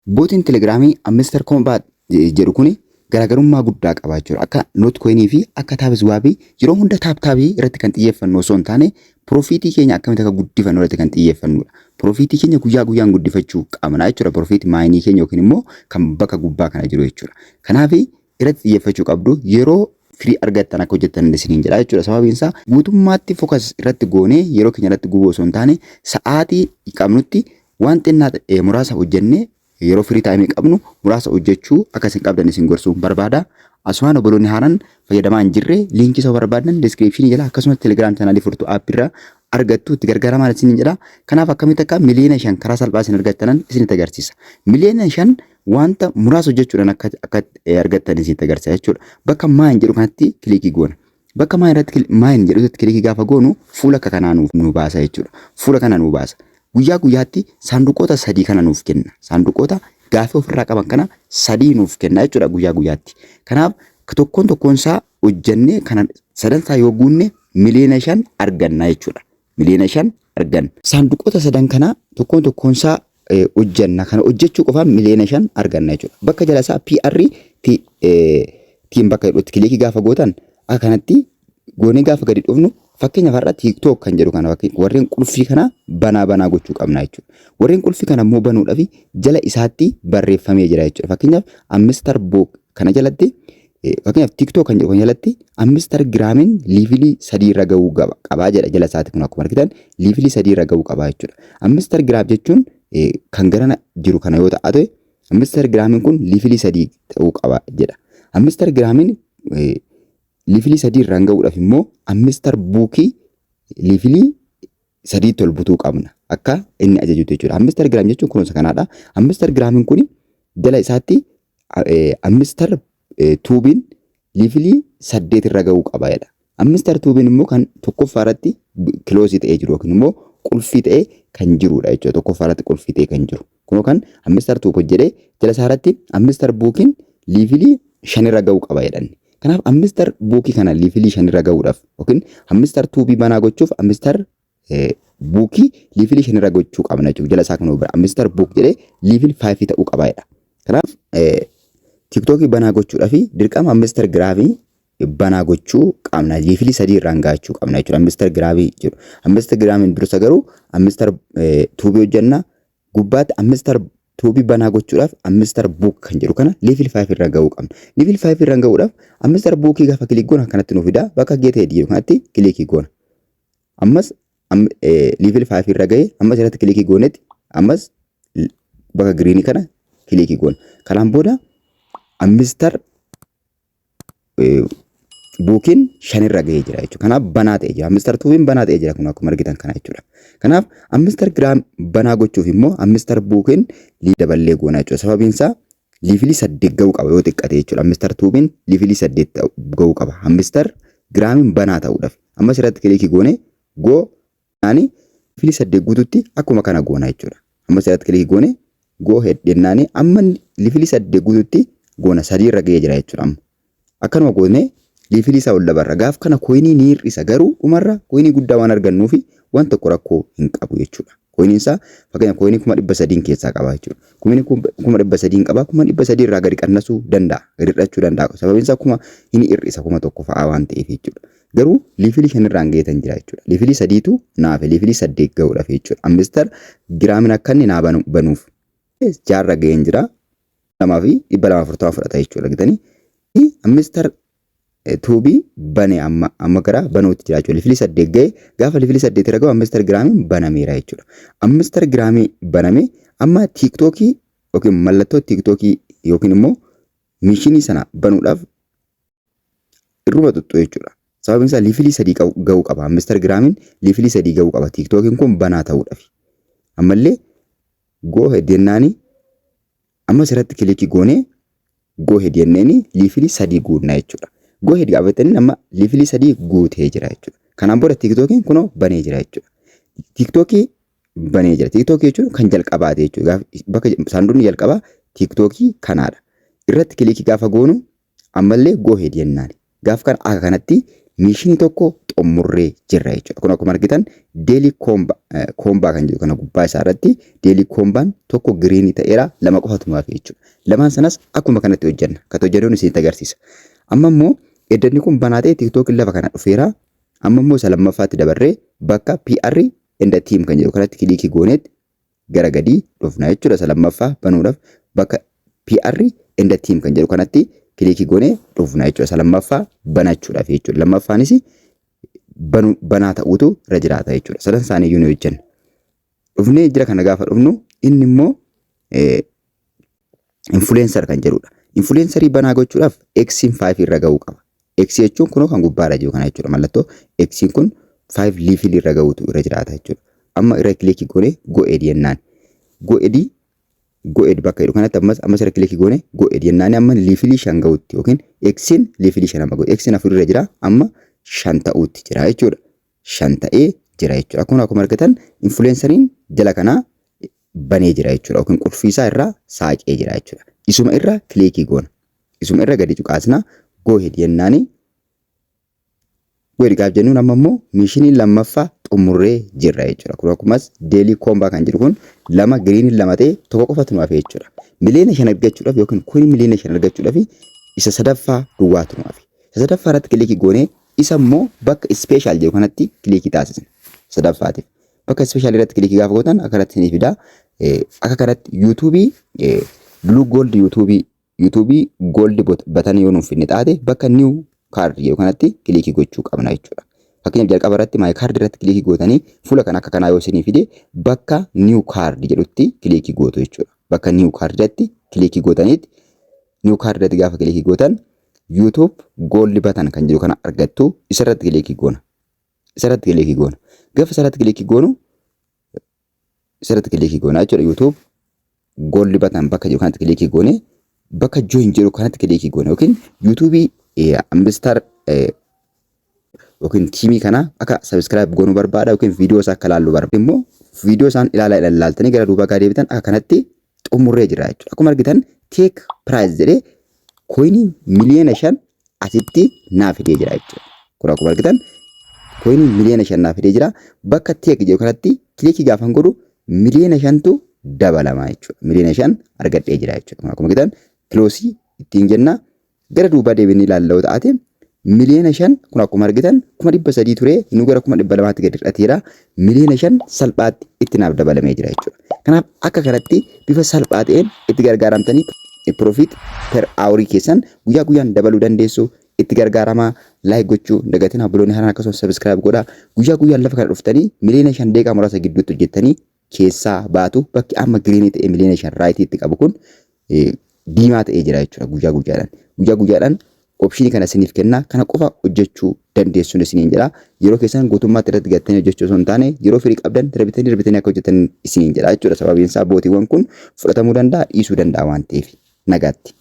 Bootiin Telegiraamii Ammister Kombaat jedhu kuni garaagarummaa guddaa qabaachuu akka Nootcoinii fi akka Taabiswaabii yeroo hunda taaptaabii irratti kan xiyyeeffannu osoo hin taane piroofiitii keenya akkamitti akka guddifannu irratti kan xiyyeeffannudha. Piroofiitii keenya guyyaa guyyaan guddifachuu qabna jechuudha. Piroofiitii maayinii keenya yookiin immoo kan bakka gubbaa kana jiru jechuudha. Kanaaf irratti xiyyeeffachuu qabdu yeroo firii argattan akka hojjettan isiniin jedha jechuudha. Sababiin isaa guutummaatti fokas irratti goonee yeroo keenya irratti gubuu osoo hin taane sa'aatii qabnutti waan xinnaa muraasa hojjennee yeroo firii taayimii qabnu muraasa hojjechuu akka isin qabdan isin gorsuu barbaada. Asumaan oboloonni haaraan fayyadamaa hin jirre liinkii isa barbaadan description jala akkasumas Telegram channelii furtuu app irraa argattu itti gargaaramaa isin jedha. Kanaaf akkamitti akka miliyoona 5 karaa salphaa isin argattanan isinitti agarsiisa. Miliyoona 5 wanta muraasa hojjechuudhaan akka argattan isinitti agarsiisa jechuudha. Bakka maayin jedhu kanatti kilikii goona. Bakka maayin irratti maayin jedhutti kilikii gaafa goonu fuula akka kanaa nu baasa jechuudha. Fuula kana nu baasa. Guyyaa guyyaatti saanduqoota 3 kana nuuf kenna. Saanduqoota gaafa ofirraa qaban kana 3 nuuf kenna jechuudha guyyaa guyyaatti. Kanaaf tokkoon isaa hojjennee kana sadansaa yoo guunne miliyoona 5 arganna jechuudha. Miliyoona 5 arganna. Saanduqoota 3 kana tokkoon isaa hojjenna. Kana hojjechuu qofaan miliyoona 5 arganna jechuudha. Bakka jala isaa PR tiin bakka jedhutti kilikii gaafa gootan akka kanatti goonee gaafa gadi dhufnu fakkeenyaaf har'a TikTok kan jedhu kana warreen qulfii kana banaa gochuu qabna jechuudha. Warreen qulfii kana immoo banuudhaaf jala isaatti barreeffamee jira jechuudha. Fakkeenyaaf Ammister Book kana jalatti fakkeenyaaf TikTok kan jedhu kana jalatti Ammister Giraamiin liivilii 3 irra gahuu qabaa jedha jala isaatti kun akkuma argitan liivilii 3 irra gahuu qabaa jechuudha. Ammister Giraam jechuun kan garana jiru kana yoo ta'e Ammister Giraamiin kun liivilii 3 ta'uu qaba jedha. Ammister Giraamiin liivilii 3 irraan gahuudhaaf immoo Ammister Buukii liivilii 3 ol butuu qabna akka inni ajajuutu jechuudha. Ammister Giraam jechuun kunuunsa kanaadha. Ammister Giraamiin kun jala isaatti Ammister Tuubiin liivilii 8 irra gahuu qaba jedha. Ammister Tuubiin immoo kan tokkoffaa irratti kiloosii ta'ee jiru yookiin immoo qulfii ta'ee kan jirudha jechuudha. Tokkoffaa irratti qulfii ta'ee kan jiru. Kunoo kan Ammister Tuub jedhee jala isaa irratti Ammister Buukiin liivilii 5 irra gahuu qaba jedhanni. Kanaaf Ammister Buukii kana liivilii 5 irra gahuudhaaf yookiin Ammister Tuubii banaa gochuuf Ammister Buukii liivilii 5 irra gochuu qabna jechuudha. Jala isaa kana bira Ammister Buuk jedhee liivilii 5 ta'uu qaba jedha. Kanaaf TikTokii banaa gochuudhaaf dirqama Ammister Giraamii banaa gochuu qabna. Liivilii 3 irraan gahachuu qabna jechuudha. Ammister Giraamii jedhu. Ammister Giraamiin dursa garuu Ammister Tuubii hojjenna gubbaatti Ammister Tuubii banaa gochuudhaaf Ammister Book kan jedhu kana level 5 irra gahuu qabna. Level 5 irra gahuudhaaf Ammister Bookii gaafa kilik goona kanatti nuuf fida. Bakka geetee jedhu kanatti kilikii goona. Ammas level 5 irra gahee ammas irratti kilikii goonetti ammas bakka giriinii kana kilikii goona. Kanaan booda Ammister Bookiin 5 irra gahee jira jechuudha. Kanaaf banaa ta'ee jira. Ammister Tuubiin banaa ta'ee jira kun akkuma argitan kana jechuudha. Kanaaf Ammister Giraam banaa gochuuf immoo Ammister Bookiin daballee goona jechuudha. Sababiin isaa liivilii 8 gahuu qaba yoo xiqqate jechuudha. Ammister Tuubiin liivilii 8 gahuu qaba. Ammister Giraamiin banaa ta'uudhaaf. Ammas irratti kilikii goone goo naani liivilii 8 guututti akkuma kana goona jechuudha. Ammas irratti kilikii goone goo heddennaani amma liivilii 8 guututti goona 3 irra gahee jira jechuudha. Amma akkanuma goone liivilii isaa ol dabarra gaaf kana koinii ni hir'isa garuu dhumarra koinii guddaa waan argannuufi waan tokko rakkoo hin qabu jechuudha. Koiniin isaa fakkeenyaaf koinii 300 keessaa qaba jechuudha. Koinii 300 qaba 300 irraa gadi qannasuu danda'a gadi hir'achuu danda'a. Sababiin isaa akkuma inni hir'isa kuma tokko fa'aa waan ta'eef jechuudha. Garuu liivilii 5 irraan geetan jira jechuudha. Liivilii 3tu naafe liivilii 8 gahuudhaaf jechuudha. Ammister Giraamin akka inni naa banuuf jaarra gaheen jira 2,240 fudhata jechuudha. Gitanii Ammister Tuubii banee amma gara banuutti jira jechuudha. Liivilii 8 gahee gaafa liivilii 8 irra gahu Ammister Giraamiin banameera jechuudha. Ammister Giraamii baname amma TikTokii yookiin mallattoo TikTokii yookiin immoo mishinii sana banuudhaaf irruma tuttu jechuudha. Sababiin isaa liivilii 3 gahuu qaba. Ammister Giraamiin liivilii 3 gahuu qaba. TikTokiin kun banaa ta'uudhaaf. Ammallee goo heddennaani ammas irratti kilikii goonee goo heddenneeni liivilii 3 guunnaa jechuudha. Goo hed gaafatanii amma liivilii 3 guutee jira jechuudha. Kanaan booda TikTokiin kunoo banee jira jechuudha. TikTokii banee jira. TikTokii jechuun kan jalqabaate jechuudha. Bakka saanduqni jalqabaa TikTokii kanaadha. Irratti kilikii gaafa goonu ammallee goo hed jennaan. Gaaf kana akka kanatti mishinii tokko xumurree jirra jechuudha. Kun akkuma argitan deelii koombaa kan jedhu kana gubbaa isaa irratti deelii koombaan tokko giriinii ta'eera, lama qofatu nuuf jechuudha. Lamaan sanas akkuma kanatti hojjenna. Kan hojjennuun isinitti agarsiisa. Amma immoo eddanni kun banaa ta'e TikTokin lafa kana dhufeera. Amma immoo isa lammaffaatti dabarree bakka PR and team kan jedhu kanatti kilikii gooneet gara gadii dhufna jechuudha. Isa lammaffaa banuudhaaf bakka PR and team kan jedhu kanatti kilikii goonee dhufna jechuudha. Isa lammaffaa banachuudhaaf jechuudha. Lammaffaanis banaa ta'uutu irra jiraata jechuudha. Sadan isaanii iyyuu ni hojjenna. Dhufnee jira kana gaafa dhufnu inni immoo influencer kan jedhudha. Influencerii banaa gochuudhaaf X'n 5 irra ga'uu qaba. X jechuun kunoo kan gubbaarra jiru kana jechuudha. Mallattoo X'n kun 5 level irra ga'uutu irra jiraata jechuudha. Amma irra kilikii goonee go ahead jennaan. Go ahead bakka jedhu kanatti ammas irra kilikii goonee go ahead jennaan amma level 5 ga'uutti yookiin X'n level 5 amma ga'u. X'n 4 irra jira amma 5 ta'uutti jira jechuudha. 5 ta'ee jira jechuudha. Akkuma argatan influenceriin jala kanaa banee jira jechuudha. Yookiin qulfiisaa irraa saaqee jira jechuudha. Isuma irra kilikii goona. Isuma irra gadi cuqaasna go ahead jennaani. Go ahead gaaf jennuun amma immoo miishiniin lammaffaa xumurree jirra jechuudha. Kun akkumas deelii koombaa kan jedhu kun lama giriiniin lama ta'e tokko qofatu nuuf jechuudha. Miliyoona 5 argachuudhaaf yookiin kun miliyoona 5 argachuudhaaf isa sadaffaa duwwaatu nuuf. Isa sadaffaa irratti kilikii goonee isa immoo bakka ispeeshaal jedhu kanatti kilikii taasisna. Sadaffaatiif bakka ispeeshaal irratti kilikii gaafa gootan akkanatti ni fida. Akka kanatti yuutuubii blue gold yuutuubii gold batan yoo nuuf finne taate bakka new card jedhu kanatti kilikii gochuu qabna jechuudha. Fakkeenyaaf jalqaba irratti my card irratti kilikii gootanii fuula kan akka kanaa yoo isinii fide bakka new card jedhutti kilikii gootu jechuudha. Bakka new card irratti kilikii gootaniitti new card irratti gaafa kilikii gootan YouTube gold batan kan jedhu kana argattu isarratti kilikii goona. Isarratti kilikii goona. Gaafa isarratti kilikii goonu isarratti kilikii goona jechuudha. YouTube gold batan bakka jedhu kanatti kilikii goone bakka join jedhu kanatti kilikii goona yookiin YouTube ambassador yookiin tiimii kana akka subscribe goonuu barbaada yookiin viidiyoo isaa akka laallu barbaada immoo viidiyoo isaan ilaaltanii gara duubaa deebitan akka kanatti xumurree jira jechuudha. Akkuma argitan take price jedhee koinii miliyoona 5 asitti naaf fidee jira jechuudha. Kun akkuma argitan koinii miliyoona 5 naaf fidee jira. Bakka take jedhu kanatti kilikii gaafan godhu miliyoona 5tu dabalama jechuudha. Miliyoona 5 argadhee jira jechuudha. Akkuma argitan close ittiin jenna gara duubaa deebinee ilaalluu taate miliyoona 5 kun akkuma argitan 300 ture inni gara 200 gadi hir'ateera. Miliyoona 5 salphaatti itti naaf dabalamee jira jechuudha. Kanaaf akka kanatti bifa salphaa ta'een itti gargaaramtanii profit per hour keessan guyyaa guyyaan dabaluu dandeessu. Itti gargaaramaa like gochuu dagatiin habloonni haraan akkasumas subscribe godhaa. Guyyaa guyyaan lafa kana dhuftanii miliyoona 5 deeqaa muraasa gidduutti hojjettanii keessaa baatu bakki amma giriinii ta'e miliyoona 5 raayitii qabu kun diimaa ta'ee jira jechuudha. Guyyaa guyyaadhaan opshinii kana isiniif kenna. Kana qofa hojjechuu dandeessuun isiniin jedha. Yeroo keessan guutummaatti irratti gattanii hojjechuu osoo hin taane yeroo firii qabdan darbitanii akka hojjetan isiniin jedha jechuudha. Sababiin isaa bootiiwwan kun fudhatamuu danda'a dhiisuu danda'a waan ta'eef nagaatti.